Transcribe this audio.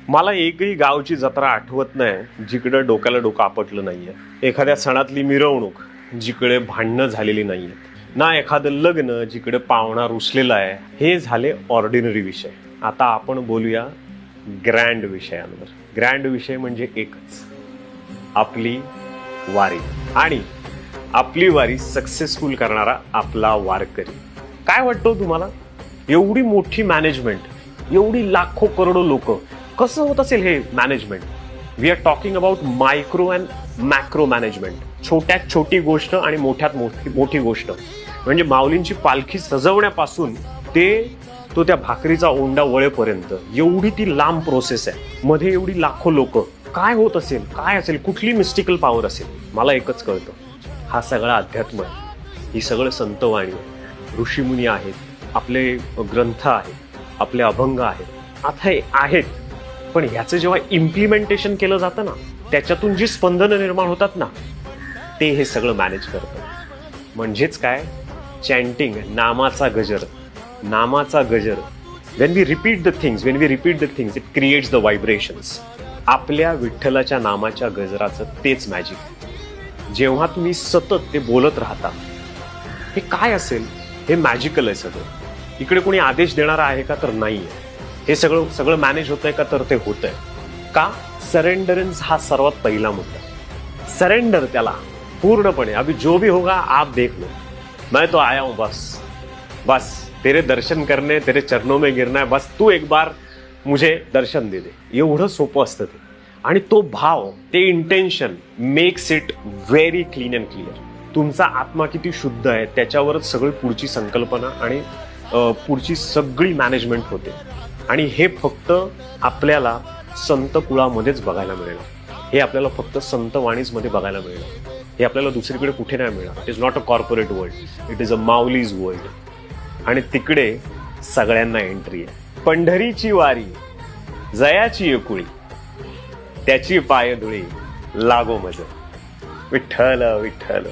मला एकही गावची जत्रा आठवत नाही जिकडे डोक्याला डोकं आपटलं नाहीये. एखाद्या सणातली मिरवणूक जिकडे भांडणं झालेली नाहीयेत, ना एखादं लग्न जिकडे पाहुणा रुसलेला आहे. हे झाले ऑर्डिनरी विषय. आता आपण बोलूया ग्रँड विषयांवर. ग्रँड विषय म्हणजे एकच, आपली वारी. आणि आपली वारी सक्सेसफुल करणारा आपला वारकरी. काय वाटतं तुम्हाला, एवढी मोठी मॅनेजमेंट, एवढी लाखो करोडो लोक, कसं होत असेल हे management? We are talking about micro and macro management. छोट्यात छोटी गोष्ट आणि मोठ्यात मोठी गोष्ट. म्हणजे माऊलींची पालखी सजवण्यापासून तो त्या भाकरीचा ओंडा वळेपर्यंत एवढी ती लांब प्रोसेस आहे. मध्ये एवढी लाखो लोक. काय होत असेल, काय असेल, कुठली मिस्टिकल पॉवर असेल? मला एकच कळतं, हा सगळा अध्यात्म आहे. ही सगळं संतवाणी, ऋषीमुनी आहेत, आपले ग्रंथ आहेत, आपले अभंग आहेत. आता हे आहेत, पण ह्याचं जेव्हा इम्प्लिमेंटेशन केलं जातं ना, त्याच्यातून जी स्पंदनं निर्माण होतात ना, ते हे सगळं मॅनेज करतं. म्हणजेच काय, चॅन्टिंग, नामाचा गजर. नामाचा गजर. When we repeat the things, it creates the vibrations. आपल्या विठ्ठलाच्या नामाच्या गजराचं तेच मॅजिक. जेव्हा तुम्ही सतत ते बोलत राहता, हे काय असेल, हे मॅजिकल आहे सगळं. इकडे कोणी आदेश देणारा आहे का? तर नाहीये. हे सगळं मॅनेज होतंय का? तर ते होतंय का? सरेंडरन्स हा सर्वात पहिला मुद्दा. सरेंडर त्याला पूर्णपणे. अभी जो भी होगा आप देख लो, मैं तो आया हूं, बस तेरे दर्शन करने, तेरे चरणों में गिरना है, बस तू एक बार मुझे दर्शन दे दे. एवढं सोपं असतं ते. आणि तो भाव, ते intention makes it very clean and clear. तुमचा आत्मा किती शुद्ध आहे त्याच्यावरच सगळी पुढची संकल्पना आणि पुढची सगळी मॅनेजमेंट होते. आणि हे फक्त आपल्याला संत कुळामध्येच बघायला मिळेल. हे आपल्याला फक्त संत वाणीजमध्ये बघायला मिळेल. हे आपल्याला दुसरीकडे कुठे नाही मिळणार. It is not a corporate world, it is a Mauli's world. आणि तिकडे सगळ्यांना एंट्री आहे. पंढरीची वारी, जयाची एकुळी, त्याची पायधुळी लागो मज. विठ्ठल विठ्ठल.